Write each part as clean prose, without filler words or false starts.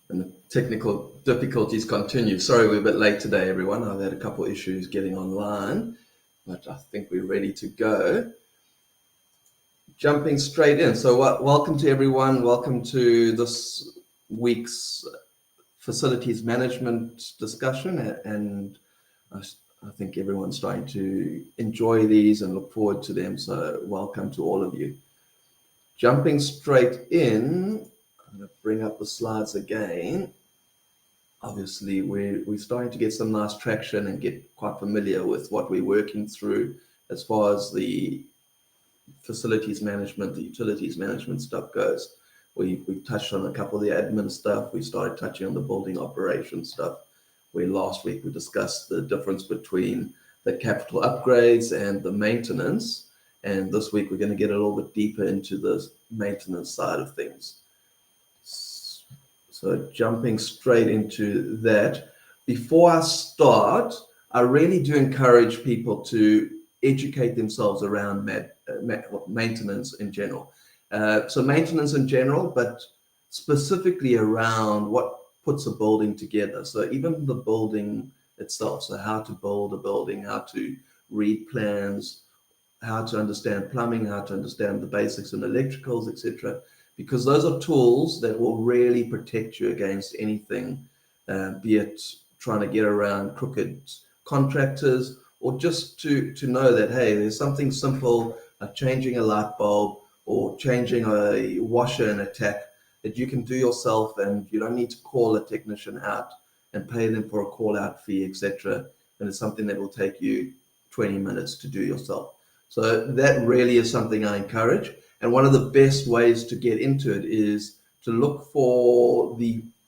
And the technical difficulties continue. Sorry we're a bit late today, everyone. I've had a couple of issues getting online, but I think we're ready to go. Jumping straight in. So welcome to everyone. Welcome to this week's facilities management discussion. And I think everyone's starting to enjoy these and look forward to them. So welcome to all of you. Jumping straight in, I'm going to bring up the slides again. Obviously, we're starting to get some nice traction and get quite familiar with what we're working through as far as the facilities management, the utilities management stuff goes. We touched on a couple of the admin stuff. We started touching on the building operations stuff, where last week we discussed the difference between the capital upgrades and the maintenance. And this week we're going to get a little bit deeper into the maintenance side of things. So jumping straight into that, before I start, I really do encourage people to educate themselves around maintenance in general. So maintenance in general, but specifically around what puts a building together. So even the building itself, so how to build a building, how to read plans, how to understand plumbing, how to understand the basics in electricals, etc. Because those are tools that will really protect you against anything, be it trying to get around crooked contractors, or just to know that, hey, there's something simple like changing a light bulb or changing a washer in a tap that you can do yourself, and you don't need to call a technician out and pay them for a call out fee, etc. And it's something that will take you 20 minutes to do yourself. So that really is something I encourage. And one of the best ways to get into it is to look for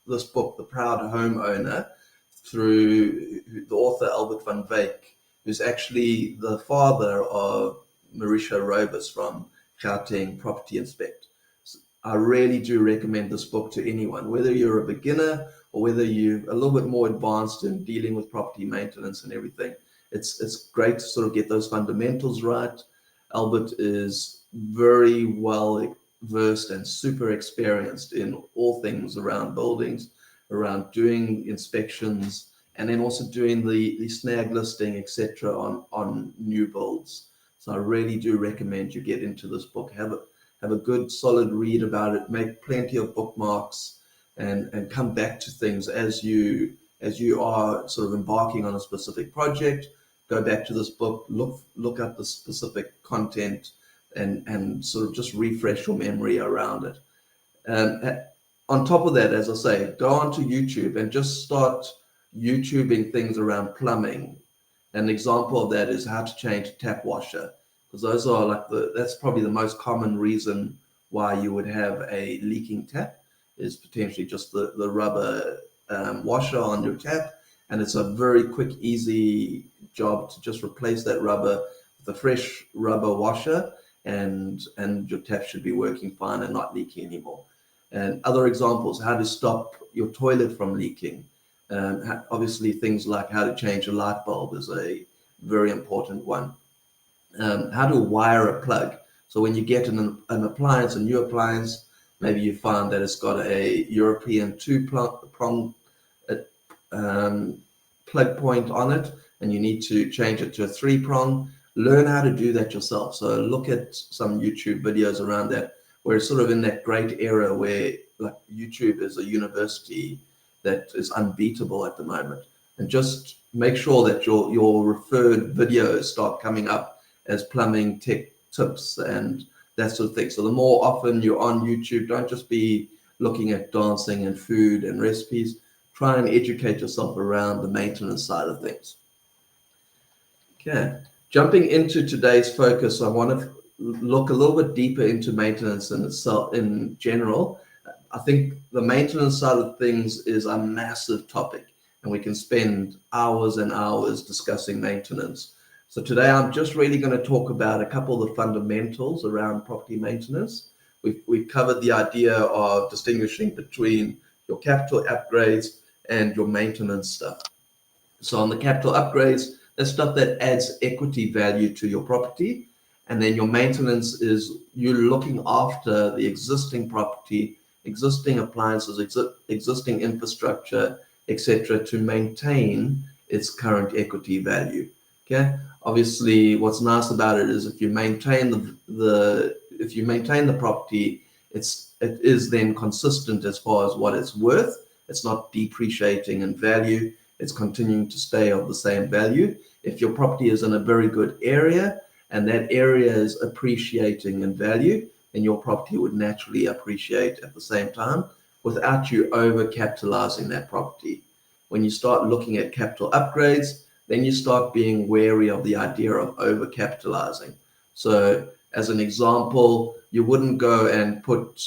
this book, The Proud Homeowner, through the author Albert van Wyk, who's actually the father of Mauricio Robus from Gauteng Property Inspect. So I really do recommend this book to anyone, whether you're a beginner or whether you're a little bit more advanced in dealing with property maintenance and everything. It's great to sort of get those fundamentals right. Albert is very well versed and super experienced in all things around buildings, around doing inspections, and then also doing the snag listing, etc. on new builds. So I really do recommend you get into this book. Have a good solid read about it, make plenty of bookmarks, and come back to things as you are sort of embarking on a specific project. Go back to this book, look up the specific content, and sort of just refresh your memory around it. On top of that, as I say, go onto YouTube and just start YouTubing things around plumbing. An example of that is how to change a tap washer, because those are that's probably the most common reason why you would have a leaking tap, is potentially just the rubber washer on your tap. And it's a very quick, easy job to just replace that rubber with a fresh rubber washer, and your tap should be working fine and not leaking anymore. And other examples, how to stop your toilet from leaking. Obviously, things like how to change a light bulb is a very important one. How to wire a plug. So when you get an appliance, a new appliance, maybe you find that it's got a European two-prong plug point on it, and you need to change it to a three-prong. Learn how to do that yourself. So look at some YouTube videos around that, where it's sort of in that great era where like YouTube is a university that is unbeatable at the moment. And just make sure that your referred videos start coming up as plumbing tech tips and that sort of thing. So the more often you're on YouTube, don't just be looking at dancing and food and recipes. Try and educate yourself around the maintenance side of things. Okay, jumping into today's focus, I want to look a little bit deeper into maintenance in itself in general. I think the maintenance side of things is a massive topic, and we can spend hours and hours discussing maintenance. So today I'm just really going to talk about a couple of the fundamentals around property maintenance. We've covered the idea of distinguishing between your capital upgrades and your maintenance stuff. So on the capital upgrades, that's stuff that adds equity value to your property. And then your maintenance is you looking after the existing property existing appliances, existing infrastructure, etc., to maintain its current equity value. Okay. Obviously, what's nice about it is if you maintain the property, it is then consistent as far as what it's worth. It's not depreciating in value. It's continuing to stay of the same value. If your property is in a very good area and that area is appreciating in value, then your property would naturally appreciate at the same time without you over-capitalizing that property. When you start looking at capital upgrades, then you start being wary of the idea of over-capitalizing. So as an example, you wouldn't go and put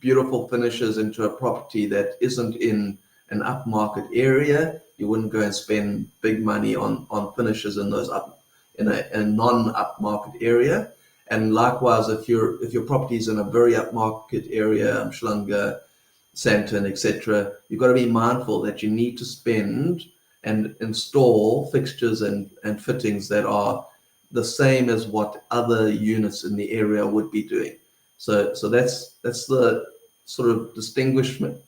beautiful finishes into a property that isn't in an upmarket area. You wouldn't go and spend big money on finishes in those in a non-upmarket area. And likewise, if your property is in a very upmarket area, Umhlanga, Sandton, etc., you've got to be mindful that you need to spend and install fixtures and fittings that are the same as what other units in the area would be doing. So that's the sort of distinguishment.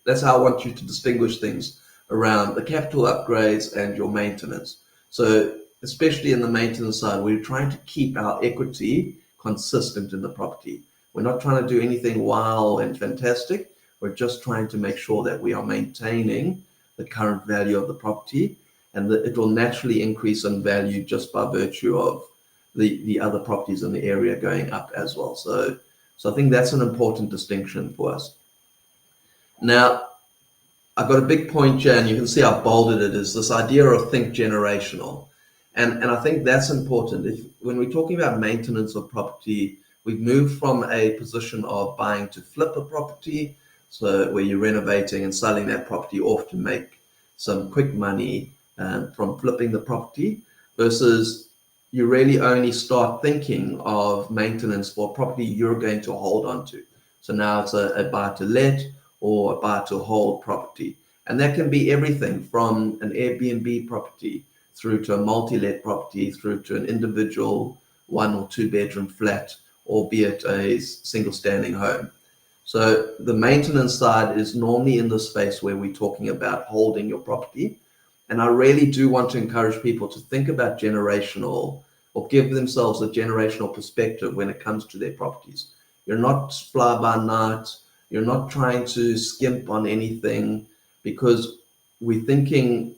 That's how I want you to distinguish things around the capital upgrades and your maintenance. So especially in the maintenance side, we're trying to keep our equity consistent in the property. We're not trying to do anything wild and fantastic. We're just trying to make sure that we are maintaining the current value of the property, and that it will naturally increase in value just by virtue of the other properties in the area going up as well. So I think that's an important distinction for us. Now, I've got a big point here, and you can see I've bolded it, is this idea of think generational. And I think that's important. When we're talking about maintenance of property, we've moved from a position of buying to flip a property, so where you're renovating and selling that property off to make some quick money from flipping the property, versus you really only start thinking of maintenance for a property you're going to hold on to. So now it's a buy to let or a buy to hold property. And that can be everything from an Airbnb property through to a multi-let property, through to an individual 1 or 2 bedroom flat, albeit a single standing home. So the maintenance side is normally in the space where we're talking about holding your property. And I really do want to encourage people to think about generational, or give themselves a generational perspective when it comes to their properties. You're not fly by night. You're not trying to skimp on anything, because we're thinking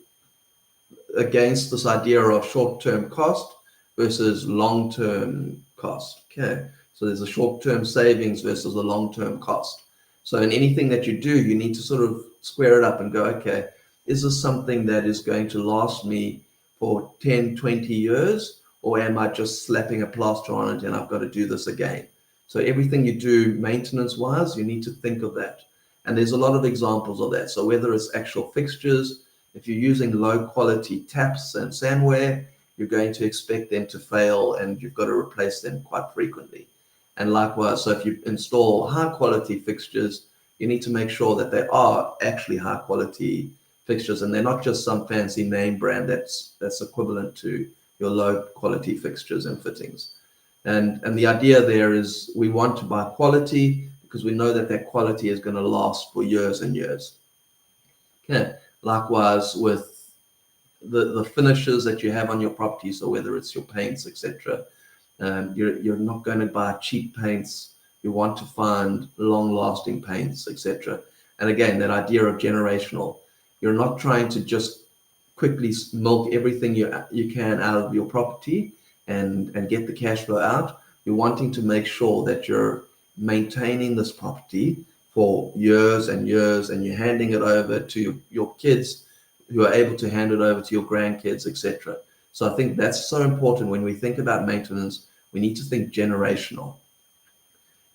against this idea of short-term cost versus long-term cost. Okay. So there's a short-term savings versus a long-term cost. So in anything that you do, you need to sort of square it up and go, okay, is this something that is going to last me for 10, 20 years? Or am I just slapping a plaster on it and I've got to do this again? So everything you do maintenance-wise, you need to think of that. And there's a lot of examples of that. So whether it's actual fixtures, if you're using low-quality taps and sandware, you're going to expect them to fail and you've got to replace them quite frequently. And likewise, so if you install high-quality fixtures, you need to make sure that they are actually high-quality fixtures and they're not just some fancy name brand that's equivalent to your low-quality fixtures and fittings. And the idea there is we want to buy quality because we know that quality is going to last for years and years. Okay. Likewise with the finishes that you have on your property, so whether it's your paints, etc., you're not going to buy cheap paints. You want to find long-lasting paints, etc. And again, that idea of generational. You're not trying to just quickly milk everything you can out of your property and get the cash flow out. You're wanting to make sure that you're maintaining this property for years and years, and you're handing it over to your kids who are able to hand it over to your grandkids, etc. So I think that's so important. When we think about maintenance, we need to think generational.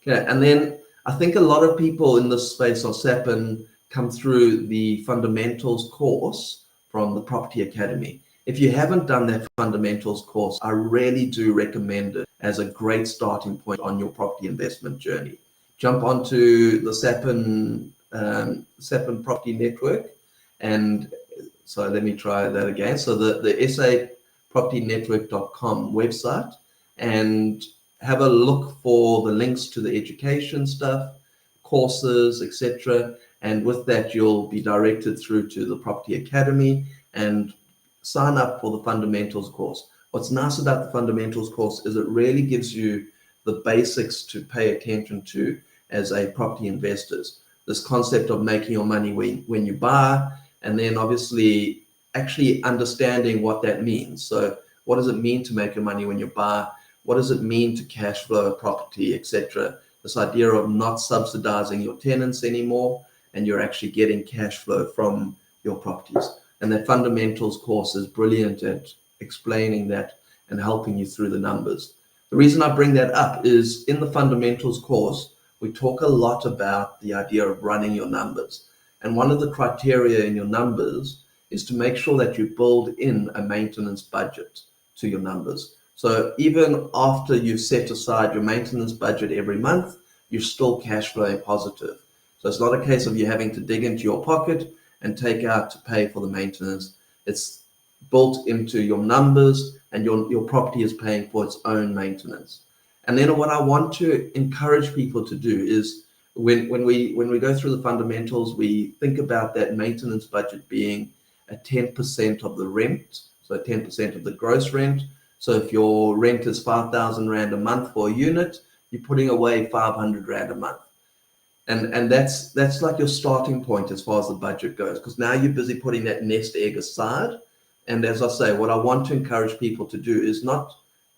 Okay, and then I think a lot of people in this space of SAPN come through the fundamentals course from the Property Academy. If you haven't done that fundamentals course, I really do recommend it as a great starting point on your property investment journey. Jump onto the SAPN Property Network, and so let me try that again. So the sapropertynetwork.com website, and have a look for the links to the education stuff, courses, etc. And with that, you'll be directed through to the Property Academy and sign up for the fundamentals course. What's nice about the fundamentals course is it really gives you the basics to pay attention to as a property investors. This concept of making your money when you buy, and then obviously actually understanding what that means. So what does it mean to make your money when you buy? What does it mean to cash flow a property, etc.? This idea of not subsidizing your tenants anymore, and you're actually getting cash flow from your properties. And that fundamentals course is brilliant at explaining that and helping you through the numbers. The reason I bring that up is in the fundamentals course, we talk a lot about the idea of running your numbers. And one of the criteria in your numbers is to make sure that you build in a maintenance budget to your numbers. So even after you've set aside your maintenance budget every month, you're still cash flowing positive. So it's not a case of you having to dig into your pocket and take out to pay for the maintenance. It's built into your numbers, and your property is paying for its own maintenance. And then what I want to encourage people to do is when we go through the fundamentals, we think about that maintenance budget being a 10% of the rent, so 10% of the gross rent. So if your rent is 5,000 Rand a month for a unit, you're putting away 500 Rand a month. And that's like your starting point as far as the budget goes, because now you're busy putting that nest egg aside. And as I say, what I want to encourage people to do is not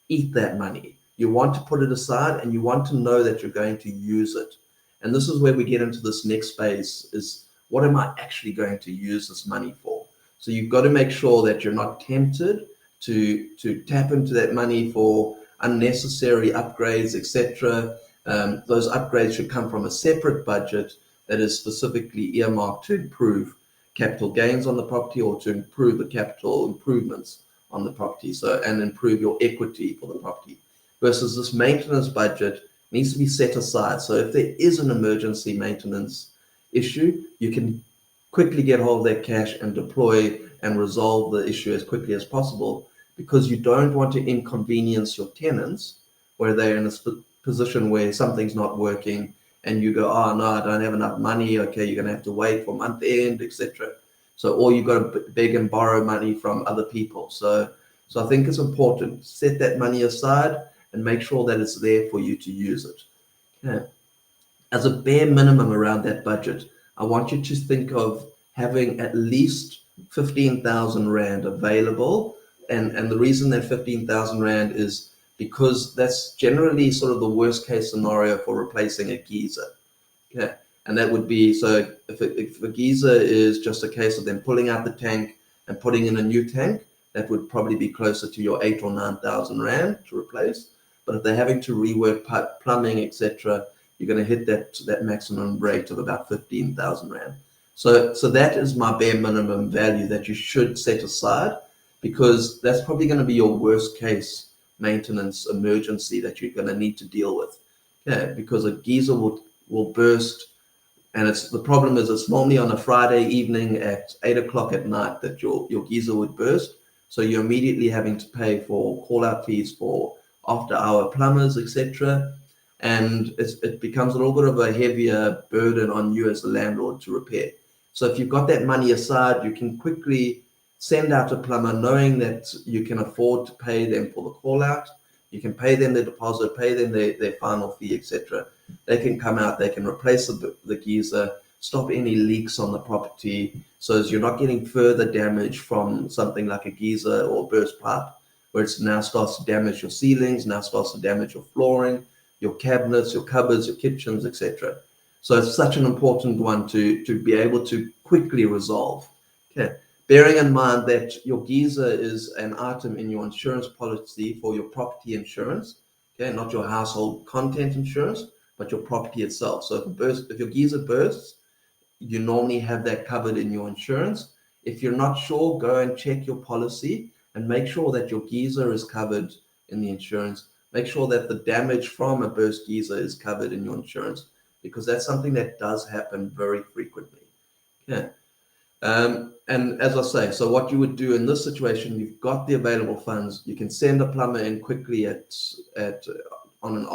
eat that money. You want to put it aside, and you want to know that you're going to use it. And this is where we get into this next phase, is what am I actually going to use this money for? So you've got to make sure that you're not tempted to tap into that money for unnecessary upgrades, etc. Those upgrades should come from a separate budget that is specifically earmarked to improve capital gains on the property, or to improve the capital improvements on the property, so and improve your equity for the property. Versus this maintenance budget needs to be set aside. So if there is an emergency maintenance issue, you can quickly get hold of that cash and deploy and resolve the issue as quickly as possible, because you don't want to inconvenience your tenants where they're in a position where something's not working and you go, oh no, I don't have enough money. Okay, you're going to have to wait for month end, etc. So, or you've got to beg and borrow money from other people. So I think it's important, set that money aside and make sure that it's there for you to use it. Okay. As a bare minimum around that budget, I want you to think of having at least 15,000 Rand available. And the reason that 15,000 Rand is because that's generally sort of the worst case scenario for replacing a geyser. Okay. And that would be, so if a geyser is just a case of them pulling out the tank and putting in a new tank, that would probably be closer to your 8,000 or 9,000 Rand to replace. But if they're having to rework pipe, plumbing, etc., you're going to hit that maximum rate of about 15,000 Rand. So that is my bare minimum value that you should set aside, because that's probably going to be your worst case maintenance emergency that you're going to need to deal with. Okay, because a geyser will burst, and the problem is it's normally on a Friday evening at 8 o'clock at night that your geyser would burst. So you're immediately having to pay for call-out fees for after-hour plumbers, etc. And it becomes a little bit of a heavier burden on you as a landlord to repair. So if you've got that money aside, you can quickly send out a plumber knowing that you can afford to pay them for the call-out. You can pay them their deposit, pay them their final fee, etc. They can come out, they can replace the geyser, stop any leaks on the property, so as you're not getting further damage from something like a geyser or burst pipe, where it now starts to damage your ceilings, now starts to damage your flooring, your cabinets, your cupboards, your kitchens, etc. So it's such an important one to be able to quickly resolve. Okay. Bearing in mind that your geyser is an item in your insurance policy for your property insurance, okay, not your household content insurance, but your property itself. So if your geyser bursts, you normally have that covered in your insurance. If you're not sure, go and check your policy and make sure that your geyser is covered in the insurance. Make sure that the damage from a burst geyser is covered in your insurance, because that's something that does happen very frequently. Okay. And as I say, so what you would do in this situation, you've got the available funds. You can send a plumber in quickly on an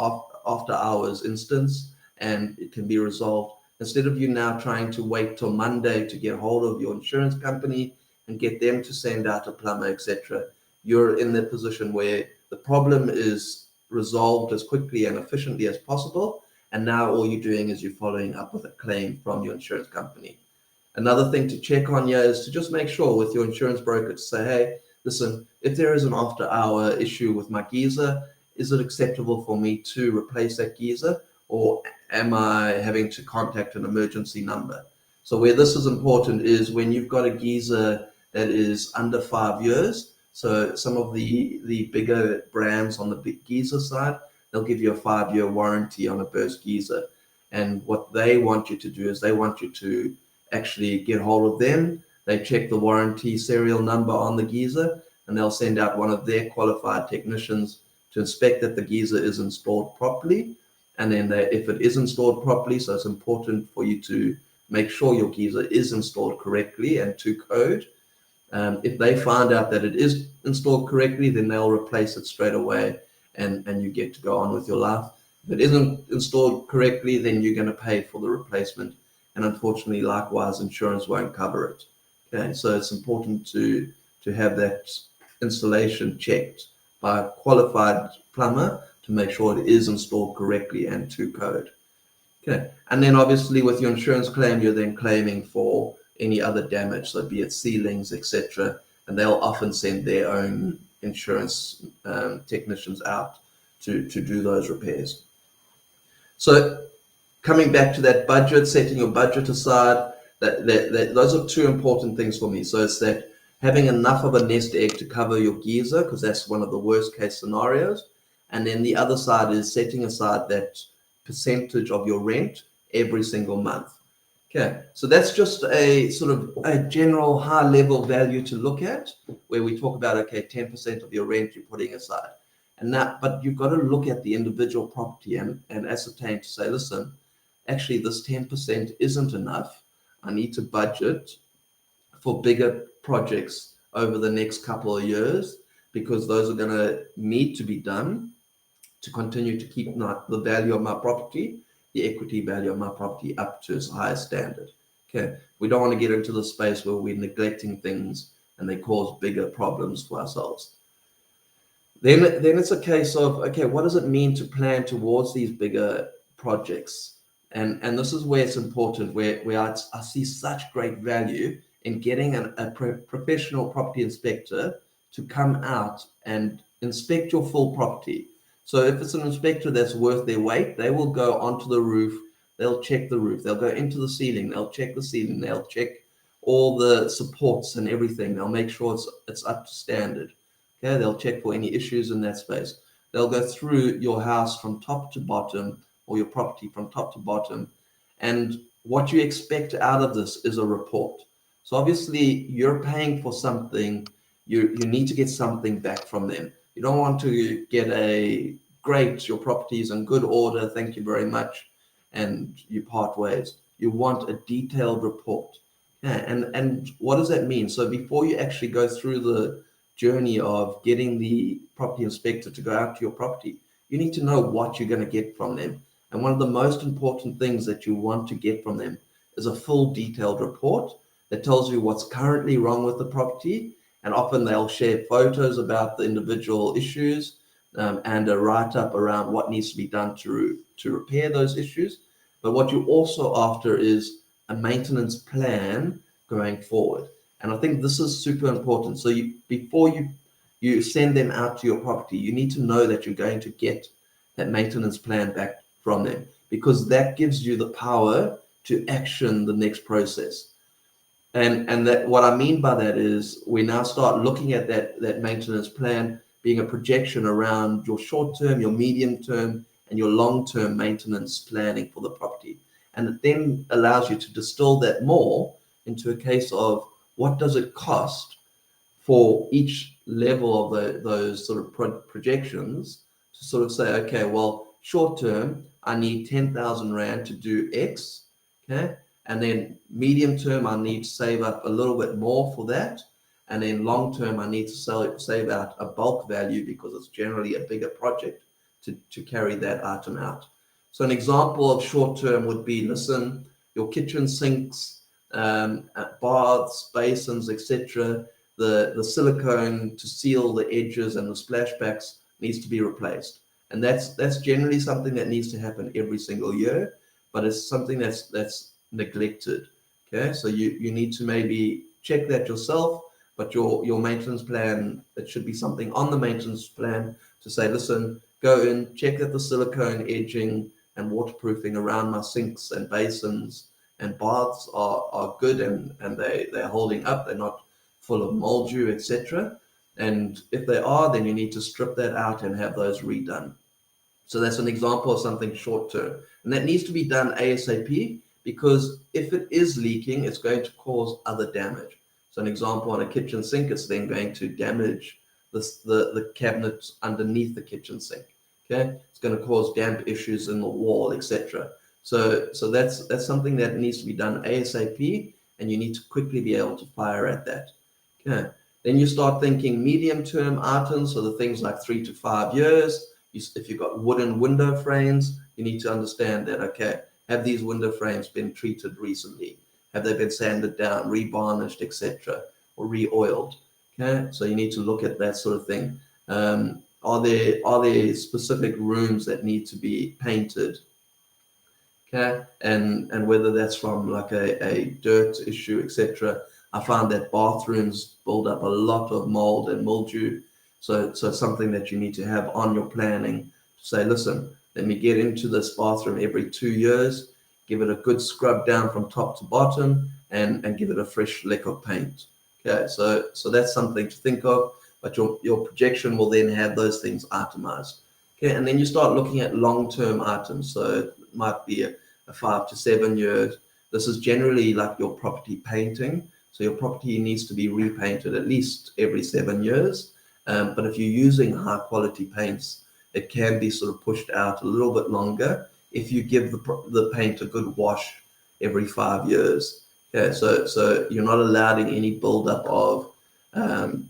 after hours instance, and it can be resolved. Instead of you now trying to wait till Monday to get hold of your insurance company and get them to send out a plumber, etc., you're in the position where the problem is resolved as quickly and efficiently as possible. And now all you're doing is you're following up with a claim from your insurance company. Another thing to check on here is to just make sure with your insurance broker to say, hey, listen, if there is an after hour issue with my geyser, is it acceptable for me to replace that geyser, or am I having to contact an emergency number? So where this is important is when you've got a geyser that is under 5 years. So some of the bigger brands on the big geyser side, they'll give you a 5-year warranty on a burst geyser. And what they want you to do is they want you to actually get hold of them. They check the warranty serial number on the geyser, and they'll send out one of their qualified technicians to inspect that the geyser is installed properly. And then if it is installed properly, so it's important for you to make sure your geyser is installed correctly and to code. If they find out that it is installed correctly, then they'll replace it straight away, and you get to go on with your life. If it isn't installed correctly, then you're going to pay for the replacement. And unfortunately, likewise, insurance won't cover it. Okay, so it's important to have that installation checked by a qualified plumber to make sure it is installed correctly and to code. Okay, and then obviously with your insurance claim, you're then claiming for any other damage, so be it ceilings, etc., and they'll often send their own insurance technicians out to do those repairs. So coming back to that budget, setting your budget aside, those are two important things for me. So it's that having enough of a nest egg to cover your geyser, because that's one of the worst case scenarios. And then the other side is setting aside that percentage of your rent every single month. Okay, so that's just a sort of a general high level value to look at, where we talk about, okay, 10% of your rent you're putting aside. And that, but you've got to look at the individual property and ascertain to say, listen, actually this 10% isn't enough. I need to budget for bigger projects over the next couple of years, because those are going to need to be done to continue to keep the value of my property, the equity value of my property, up to its highest standard. Okay, we don't want to get into the space where we're neglecting things and they cause bigger problems for ourselves. Then it's a case of, okay, what does it mean to plan towards these bigger projects? And this is where it's important, where I see such great value in getting a professional property inspector to come out and inspect your full property. So if it's an inspector that's worth their weight, they will go onto the roof, they'll check the roof, they'll go into the ceiling, they'll check the ceiling, they'll check all the supports and everything. They'll make sure it's up to standard. Okay, they'll check for any issues in that space. They'll go through your house from top to bottom, or your property from top to bottom. And what you expect out of this is a report. So obviously you're paying for something, you need to get something back from them. You don't want to get your property is in good order, thank you very much, and you part ways. You want a detailed report. Yeah, and what does that mean? So before you actually go through the journey of getting the property inspector to go out to your property, you need to know what you're going to get from them. And one of the most important things that you want to get from them is a full detailed report that tells you what's currently wrong with the property. And often they'll share photos about the individual issues and a write-up around what needs to be done to repair those issues. But what you're also after is a maintenance plan going forward. And I think this is super important. So before you send them out to your property, you need to know that you're going to get that maintenance plan back from them, because that gives you the power to action the next process. And that, what I mean by that is we now start looking at that maintenance plan being a projection around your short-term, your medium-term, and your long-term maintenance planning for the property. And it then allows you to distill that more into a case of what does it cost for each level of those sort of projections, to sort of say, okay, well, short-term, I need 10,000 Rand to do X, okay? And then medium term, I need to save up a little bit more for that. And then long term, I need to save out a bulk value, because it's generally a bigger project to carry that item out. So an example of short term would be, listen, your kitchen sinks, baths, basins, etc. The silicone to seal the edges and the splashbacks needs to be replaced, and that's generally something that needs to happen every single year, but it's something that's neglected. Okay, so you need to maybe check that yourself, but your maintenance plan, it should be something on the maintenance plan to say, listen, go in, check that the silicone edging and waterproofing around my sinks and basins and baths are good, and they're holding up, they're not full of mildew, etc. And if they are, then you need to strip that out and have those redone. So that's an example of something short term. And that needs to be done ASAP, because if it is leaking, it's going to cause other damage. So an example on a kitchen sink, it's then going to damage the cabinet underneath the kitchen sink. Okay, it's going to cause damp issues in the wall, etc. So that's something that needs to be done ASAP, and you need to quickly be able to fire at that. Okay, then you start thinking medium-term items, so the things like 3 to 5 years. If you've got wooden window frames, you need to understand that, okay, have these window frames been treated recently? Have they been sanded down, revarnished, etc., or re-oiled? Okay, so you need to look at that sort of thing. Are there specific rooms that need to be painted? Okay, and whether that's from like a dirt issue, etc. I found that bathrooms build up a lot of mold and mildew. So it's something that you need to have on your planning to say, listen, let me get into this bathroom every 2 years, give it a good scrub down from top to bottom, and give it a fresh lick of paint. Okay, so that's something to think of, but your projection will then have those things itemized. Okay, and then you start looking at long-term items. So it might be a 5 to 7 years. This is generally like your property painting. So your property needs to be repainted at least every 7 years. But if you're using high quality paints, it can be sort of pushed out a little bit longer if you give the paint a good wash every 5 years. Okay, so you're not allowing any buildup of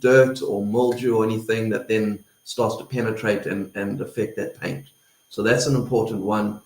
dirt or mildew or anything that then starts to penetrate and affect that paint. So that's an important one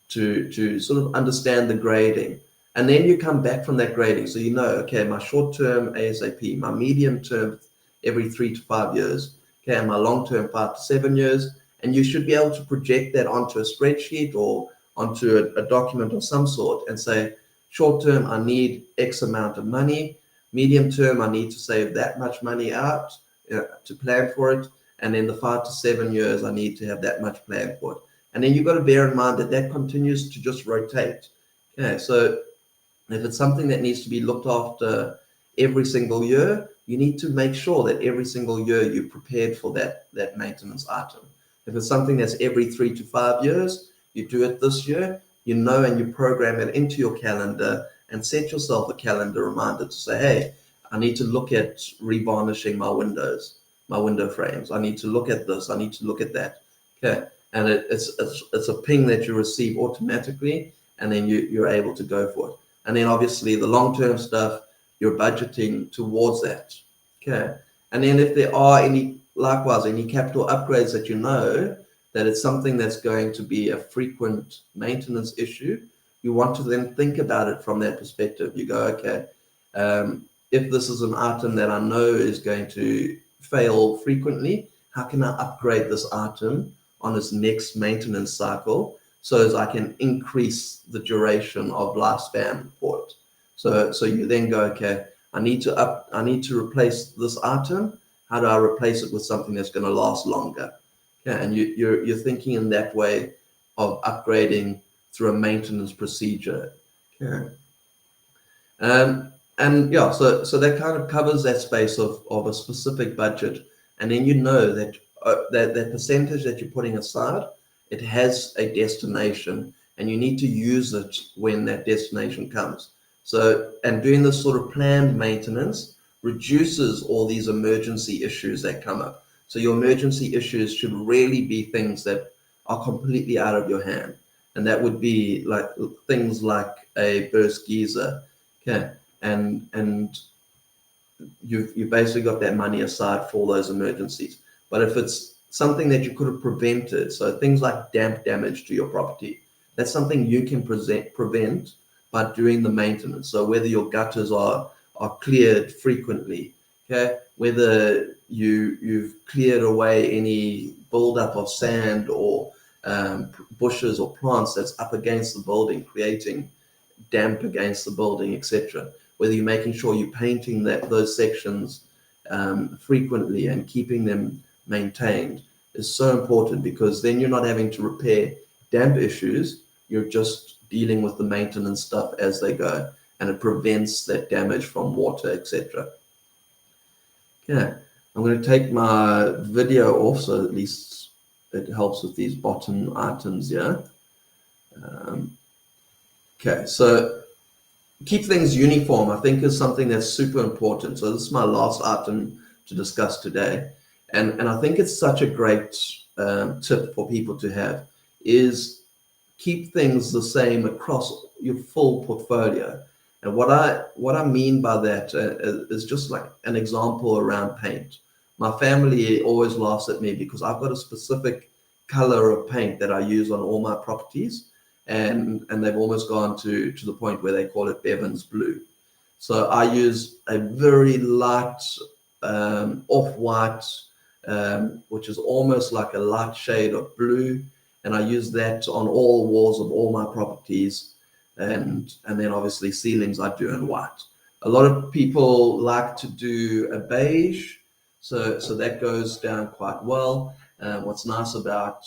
to sort of understand the grading. And then you come back from that grading. So you know, okay, my short term ASAP, my medium term every 3 to 5 years, okay, and my long term 5 to 7 years. And you should be able to project that onto a spreadsheet or onto a document of some sort and say, short term, I need X amount of money. Medium term, I need to save that much money out to plan for it. And then the 5 to 7 years, I need to have that much planned for it. And then you've got to bear in mind that that continues to just rotate. Okay, so if it's something that needs to be looked after every single year, you need to make sure that every single year you're prepared for that maintenance item. If it's something that's every 3 to 5 years, you do it this year, you know, and you program it into your calendar and set yourself a calendar reminder to say, hey, I need to look at revarnishing my windows, my window frames. I need to look at this. I need to look at that. Okay. And it's a ping that you receive automatically, and then you're able to go for it. And then obviously the long-term stuff, you're budgeting towards that. Okay. And then if there are any capital upgrades that you know that it's something that's going to be a frequent maintenance issue, you want to then think about it from that perspective. You go, okay, if this is an item that I know is going to fail frequently, how can I upgrade this item on its next maintenance cycle so as I can increase the duration of lifespan for it? So you then go, okay, I need to replace this item. How do I replace it with something that's going to last longer? Okay, and you're thinking in that way of upgrading through a maintenance procedure. Okay. And yeah, so that kind of covers that space of a specific budget, and then you know that that percentage that you're putting aside, it has a destination, and you need to use it when that destination comes. So, and doing this sort of planned maintenance reduces all these emergency issues that come up. So your emergency issues should really be things that are completely out of your hand. And that would be like things like a burst geyser. Okay. And you've basically got that money aside for those emergencies. But if it's something that you could have prevented, so things like damp damage to your property, That's something you can prevent by doing the maintenance. So whether your gutters are cleared frequently, okay, whether you've cleared away any buildup of sand or bushes or plants that's up against the building, creating damp against the building, etc. Whether you're making sure you're painting those sections frequently and keeping them maintained is so important, because then you're not having to repair damp issues. You're just dealing with the maintenance stuff as they go, and it prevents that damage from water, etc. Okay, I'm going to take my video off so at least it helps with these bottom items here. Okay, so keep things uniform, I think, is something that's super important. So this is my last item to discuss today. And I think it's such a great tip for people to have, is keep things the same across your full portfolio. And what I mean by that is just like an example around paint. My family always laughs at me because I've got a specific color of paint that I use on all my properties. And they've almost gone to the point where they call it Bevin's blue. So I use a very light off-white, which is almost like a light shade of blue, and I use that on all walls of all my properties, and then obviously ceilings I do in white. A lot of people like to do a beige, so that goes down quite well. What's nice about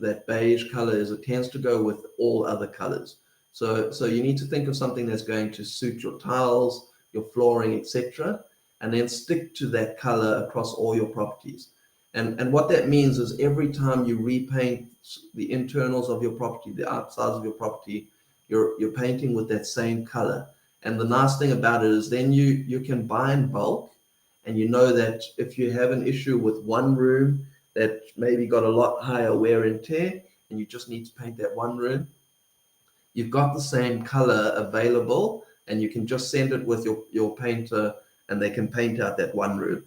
that beige color is it tends to go with all other colors. So you need to think of something that's going to suit your tiles, your flooring, etc., and then stick to that color across all your properties. And what that means is every time you repaint the internals of your property, the outsides of your property, you're painting with that same color. And the nice thing about it is then you can buy in bulk, and you know that if you have an issue with one room that maybe got a lot higher wear and tear, and you just need to paint that one room, you've got the same color available, and you can just send it with your painter, and they can paint out that one room.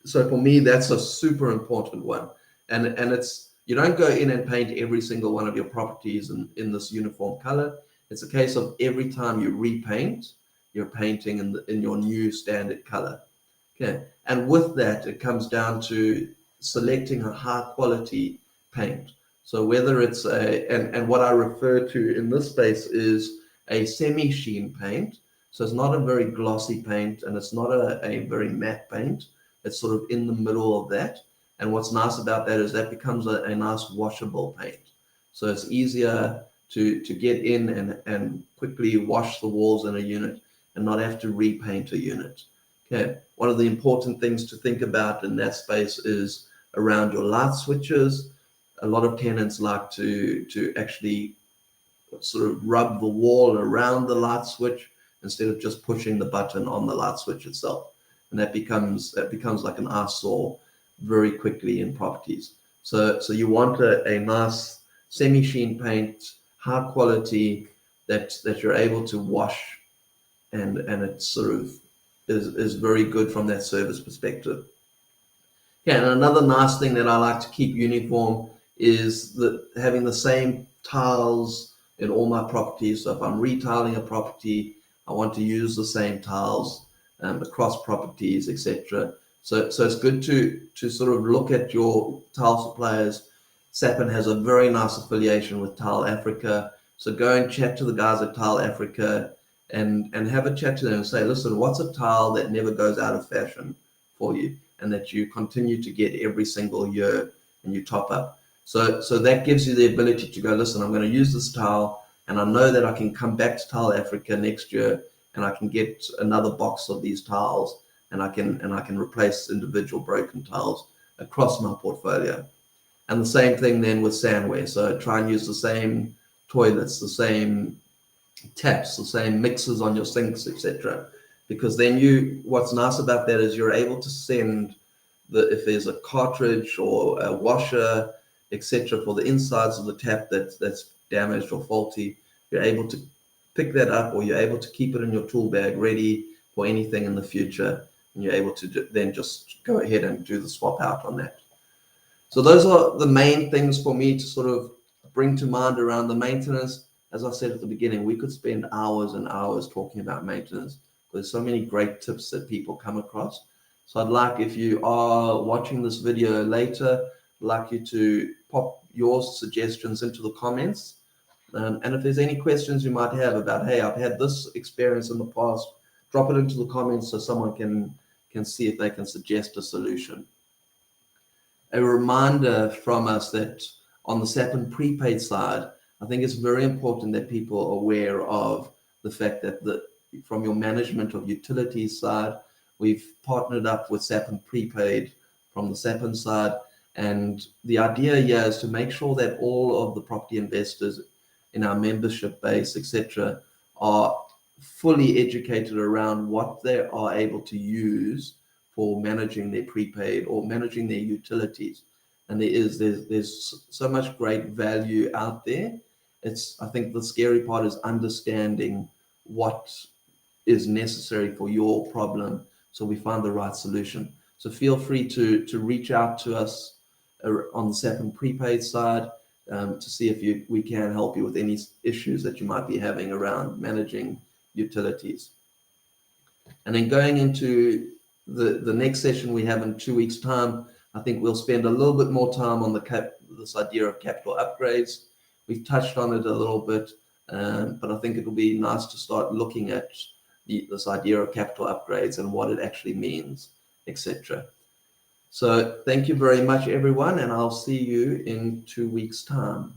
So for me, that's a super important one. And it's, you don't go in and paint every single one of your properties in this uniform color. It's a case of every time you repaint, you're painting in your new standard color. Okay, and with that, it comes down to selecting a high quality paint. So whether it's and what I refer to in this space is a semi-sheen paint. So it's not a very glossy paint, and it's not a very matte paint. It's sort of in the middle of that. And what's nice about that is that becomes a nice washable paint. So it's easier to get in and quickly wash the walls in a unit and not have to repaint a unit. Okay, one of the important things to think about in that space is around your light switches. A lot of tenants like to actually sort of rub the wall around the light switch instead of just pushing the button on the light switch itself. And that becomes like an eyesore very quickly in properties. So you want a nice semi-sheen paint, high quality, that you're able to wash, and it sort of is very good from that service perspective. Yeah, and another nice thing that I like to keep uniform is having the same tiles in all my properties. So if I'm retiling a property, I want to use the same tiles across properties, etc. So it's good to sort of look at your tile suppliers. Sapin has a very nice affiliation with Tile Africa. So go and chat to the guys at Tile Africa and have a chat to them and say, listen, what's a tile that never goes out of fashion for you and that you continue to get every single year and you top up? So that gives you the ability to go, listen, I'm going to use this tile, and I know that I can come back to Tile Africa next year and I can get another box of these tiles, and I can replace individual broken tiles across my portfolio. And the same thing then with sandware. So try and use the same toilets, the same taps, the same mixers on your sinks, etc. Because then what's nice about that is you're able to send if there's a cartridge or a washer, etc., for the insides of the tap that's damaged or faulty, you're able to pick that up, or you're able to keep it in your tool bag ready for anything in the future, and you're able to then just go ahead and do the swap out on that. So those are the main things for me to sort of bring to mind around the maintenance, as I said at the beginning, we could spend hours and hours talking about maintenance. There's so many great tips that people come across. So I'd like, if you are watching this video later, I'd like you to pop your suggestions into the comments. And if there's any questions you might have about, hey, I've had this experience in the past, drop it into the comments so someone can see if they can suggest a solution. A reminder from us that on the SAP and prepaid side, I think it's very important that people are aware of the fact that from your management of utilities side, we've partnered up with SAP and prepaid from the SAP and side. And the idea here is to make sure that all of the property investors in our membership base, etc., are fully educated around what they are able to use for managing their prepaid or managing their utilities. And there's so much great value out there. I think the scary part is understanding what is necessary for your problem so we find the right solution. So feel free to reach out to us on the SAP and prepaid side to see if we can help you with any issues that you might be having around managing utilities. And then going into the next session we have in 2 weeks' time, I think we'll spend a little bit more time on this idea of capital upgrades. We've touched on it a little bit, but I think it'll be nice to start looking at this idea of capital upgrades and what it actually means, etc. So thank you very much, everyone, and I'll see you in 2 weeks' time.